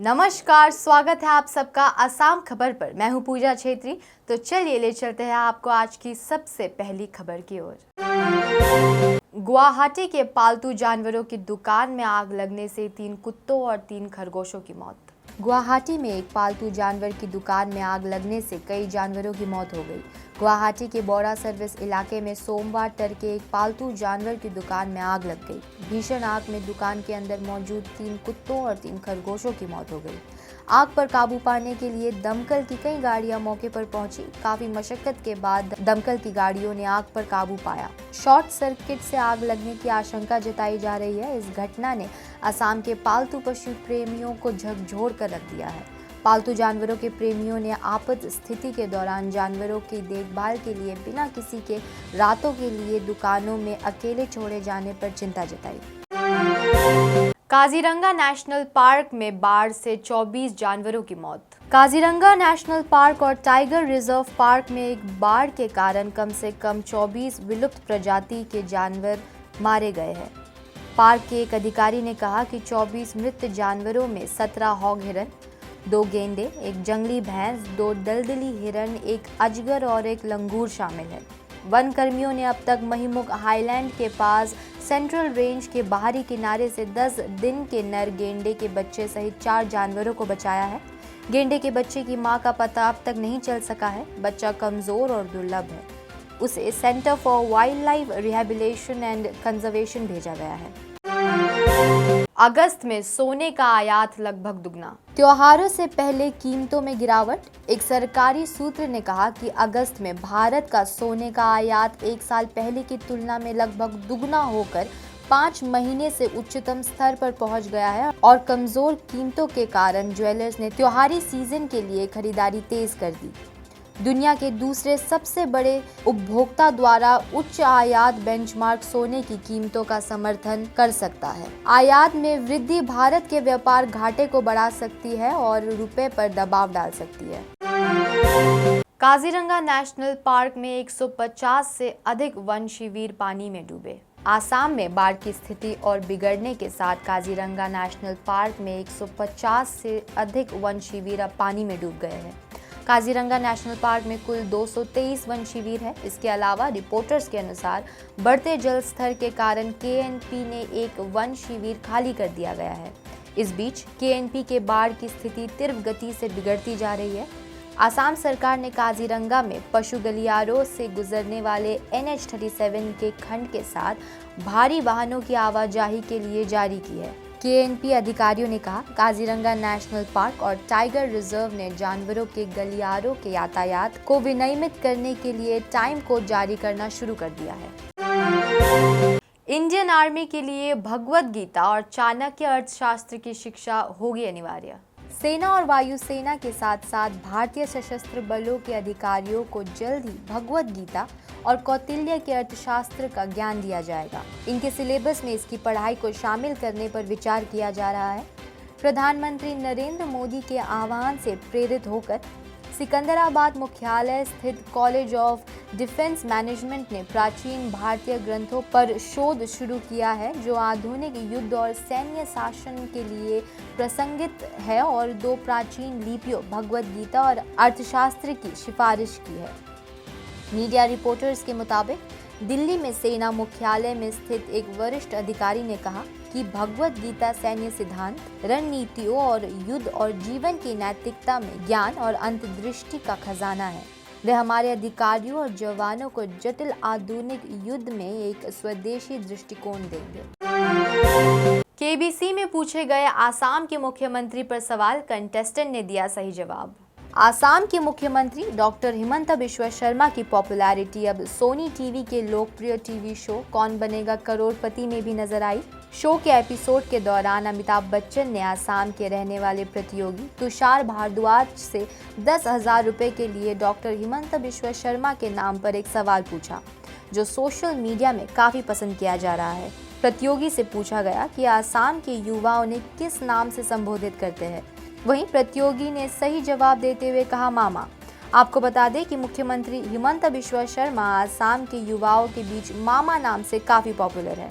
नमस्कार, स्वागत है आप सबका असम खबर पर। मैं हूं पूजा छेत्री। तो चलिए ले चलते हैं आपको आज की सबसे पहली खबर की ओर। गुवाहाटी के पालतू जानवरों की दुकान में आग लगने से 3 कुत्तों और 3 खरगोशों की मौत। गुवाहाटी में एक पालतू जानवर की दुकान में आग लगने से कई जानवरों की मौत हो गई। गुवाहाटी के बौड़ा सर्विस इलाके में सोमवार तड़के एक पालतू जानवर की दुकान में आग लग गई। भीषण आग में दुकान के अंदर मौजूद 3 कुत्तों और 3 खरगोशों की मौत हो गई। आग पर काबू पाने के लिए दमकल की कई गाड़ियां मौके पर पहुंची। काफी मशक्कत के बाद दमकल की गाड़ियों ने आग पर काबू पाया। शॉर्ट सर्किट से आग लगने की आशंका जताई जा रही है। इस घटना ने असम के पालतू पशु प्रेमियों को झकझोर कर रख दिया है। पालतू जानवरों के प्रेमियों ने आपात स्थिति के दौरान जानवरों की देखभाल के लिए बिना किसी के रातों के लिए दुकानों में अकेले छोड़े जाने पर चिंता जताई। काजीरंगा नेशनल पार्क में बाढ़ से 24 जानवरों की मौत। काजीरंगा नेशनल पार्क और टाइगर रिजर्व पार्क में एक बाढ़ के कारण कम से कम 24 विलुप्त प्रजाति के जानवर मारे गए हैं। पार्क के एक अधिकारी ने कहा कि 24 मृत जानवरों में 17 हॉग हिरन, 2 गेंडे, एक जंगली भैंस, 2 दलदली हिरन, एक अजगर और एक लंगूर शामिल है। वन कर्मियों ने अब तक महिमुख हाईलैंड के पास सेंट्रल रेंज के बाहरी किनारे से 10 दिन के नर गेंडे के बच्चे सहित 4 जानवरों को बचाया है। गेंडे के बच्चे की मां का पता अब तक नहीं चल सका है। बच्चा कमजोर और दुर्लभ है। उसे centre for wild life rehabilitation and conservation भेजा गया है। अगस्त में सोने का आयात लगभग दुगना। त्योहारों से पहले कीमतों में गिरावट। एक सरकारी सूत्र ने कहा कि अगस्त में भारत का सोने का आयात एक साल पहले की तुलना में लगभग दुगना होकर 5 महीने से उच्चतम स्तर पर पहुंच गया है और कमजोर कीमतों के कारण ज्वेलर्स ने त्योहारी सीजन के लिए खरीदारी तेज कर दी। दुनिया के दूसरे सबसे बड़े उपभोक्ता द्वारा उच्च आयात बेंचमार्क सोने की कीमतों का समर्थन कर सकता है। आयात में वृद्धि भारत के व्यापार घाटे को बढ़ा सकती है और रुपए पर दबाव डाल सकती है। काजीरंगा नेशनल पार्क में 150 से अधिक वन शिविर पानी में डूबे। आसाम में बाढ़ की स्थिति और बिगड़ने के साथ काजीरंगा नेशनल पार्क में 150 से अधिक वन शिविर अब पानी में डूब गए हैं। काजीरंगा नेशनल पार्क में कुल 223 वन शिविर है। इसके अलावा रिपोर्टर्स के अनुसार बढ़ते जल स्तर के कारण केएनपी ने एक वन शिविर खाली कर दिया गया है। इस बीच केएनपी के बाढ़ की स्थिति तीव्र गति से बिगड़ती जा रही है। आसाम सरकार ने काजीरंगा में पशु गलियारों से गुजरने वाले NH37 के खंड के साथ भारी वाहनों की आवाजाही के लिए जारी की है। केएनपी अधिकारियों ने कहा काजीरंगा नेशनल पार्क और टाइगर रिजर्व ने जानवरों के गलियारों के यातायात को विनियमित करने के लिए टाइम कोड जारी करना शुरू कर दिया है। इंडियन आर्मी के लिए भगवद गीता और चाणक्य अर्थशास्त्र की शिक्षा होगी अनिवार्य। सेना और वायुसेना के साथ साथ भारतीय सशस्त्र बलों के अधिकारियों को जल्द ही भगवद गीता और कौटिल्य के अर्थशास्त्र का ज्ञान दिया जाएगा। इनके सिलेबस में इसकी पढ़ाई को शामिल करने पर विचार किया जा रहा है। प्रधानमंत्री नरेंद्र मोदी के आह्वान से प्रेरित होकर सिकंदराबाद मुख्यालय स्थित कॉलेज ऑफ डिफेंस मैनेजमेंट ने प्राचीन भारतीय ग्रंथों पर शोध शुरू किया है जो आधुनिक युद्ध और सैन्य शासन के लिए प्रासंगिक है और 2 प्राचीन लिपियों भगवद गीता और अर्थशास्त्र की सिफारिश की है। मीडिया रिपोर्टर्स के मुताबिक दिल्ली में सेना मुख्यालय में स्थित एक वरिष्ठ अधिकारी ने कहा कि भगवद गीता सैन्य सिद्धांत, रणनीतियों और युद्ध और जीवन की नैतिकता में ज्ञान और अंतर्दृष्टि का खजाना है। वे हमारे अधिकारियों और जवानों को जटिल आधुनिक युद्ध में एक स्वदेशी दृष्टिकोण देंगे। केबीसी में पूछे गए आसाम के मुख्यमंत्री पर सवाल, कंटेस्टेंट ने दिया सही जवाब। आसाम के मुख्यमंत्री डॉक्टर हिमंता बिश्वा शर्मा की पॉपुलैरिटी अब सोनी टीवी के लोकप्रिय टीवी शो कौन बनेगा करोड़पति में भी नजर आई। शो के एपिसोड के दौरान अमिताभ बच्चन ने आसाम के रहने वाले प्रतियोगी तुषार भारद्वाज से 10,000 रुपए के लिए डॉक्टर हिमंता बिश्वा शर्मा के नाम पर एक सवाल पूछा, जो सोशल मीडिया में काफी पसंद किया जा रहा है। प्रतियोगी से पूछा गया कि आसाम के युवाओं ने किस नाम से संबोधित करते हैं। वहीं प्रतियोगी ने सही जवाब देते हुए कहा मामा। आपको बता दें कि मुख्यमंत्री हिमंता बिश्वा शर्मा आसाम के युवाओं के बीच मामा नाम से काफी पॉपुलर है।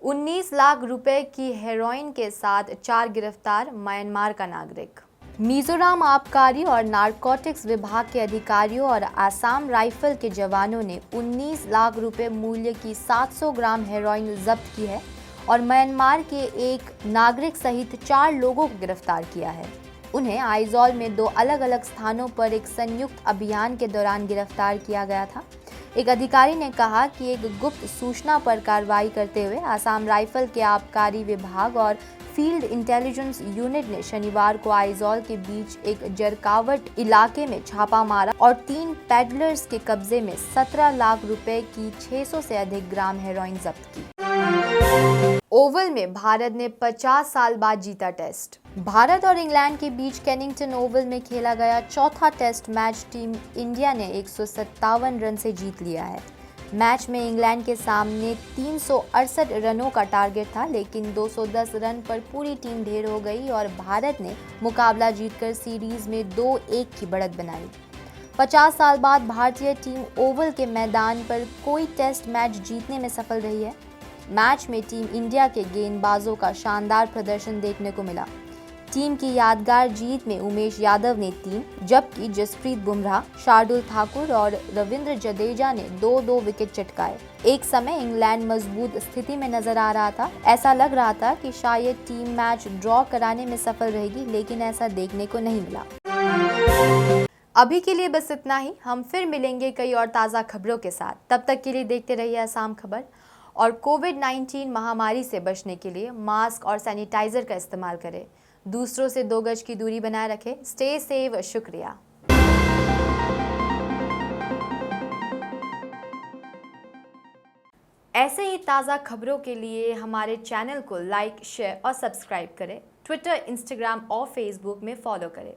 19 लाख रुपए की हेरोइन के साथ 4 गिरफ्तार म्यांमार का नागरिक। मिजोरम आबकारी और नारकोटिक्स विभाग के अधिकारियों और आसाम राइफल के जवानों ने 19 लाख रुपए मूल्य की 700 ग्राम हेरोइन जब्त की है और म्यांमार के एक नागरिक सहित 4 लोगों को गिरफ्तार किया है। उन्हें आइजॉल में 2 अलग अलग स्थानों पर एक संयुक्त अभियान के दौरान गिरफ्तार किया गया था। एक अधिकारी ने कहा कि एक गुप्त सूचना पर कार्रवाई करते हुए आसाम राइफल के आबकारी विभाग और फील्ड इंटेलिजेंस यूनिट ने शनिवार को आइजॉल के बीच एक जरकावट इलाके में छापा मारा और 3 पेडलर्स के कब्जे में 17 लाख रुपए की 600 से अधिक ग्राम हेरोइन जब्त की। ओवल में भारत ने 50 साल बाद जीता टेस्ट। भारत और इंग्लैंड के बीच केनिंगटन ओवल में खेला गया चौथा टेस्ट मैच टीम इंडिया ने 157 रन से जीत लिया है। मैच में इंग्लैंड के सामने 368 रनों का टारगेट था, लेकिन 210 रन पर पूरी टीम ढेर हो गई और भारत ने मुकाबला जीतकर सीरीज में 2-1 की बढ़त बनाई। 50 साल बाद भारतीय टीम ओवल के मैदान पर कोई टेस्ट मैच जीतने में सफल रही है। मैच में टीम इंडिया के गेंदबाजों का शानदार प्रदर्शन देखने को मिला। टीम की यादगार जीत में उमेश यादव ने 3, जबकि जसप्रीत बुमराह, शार्दुल ठाकुर और रविंद्र जडेजा ने 2-2 विकेट चटकाए। एक समय इंग्लैंड मजबूत स्थिति में नजर आ रहा था। ऐसा लग रहा था कि शायद टीम मैच ड्रॉ कराने में सफल रहेगी, लेकिन ऐसा देखने को नहीं मिला। अभी के लिए बस इतना ही। हम फिर मिलेंगे कई और ताज़ा खबरों के साथ। तब तक के लिए देखते रहिए आसाम खबर और कोविड-19 महामारी से बचने के लिए मास्क और सैनिटाइजर का इस्तेमाल करें। दूसरों से 2 गज की दूरी बनाए रखें। Stay save. शुक्रिया। ऐसे ही ताज़ा खबरों के लिए हमारे चैनल को लाइक, शेयर और सब्सक्राइब करें। ट्विटर, इंस्टाग्राम और फेसबुक में फॉलो करें।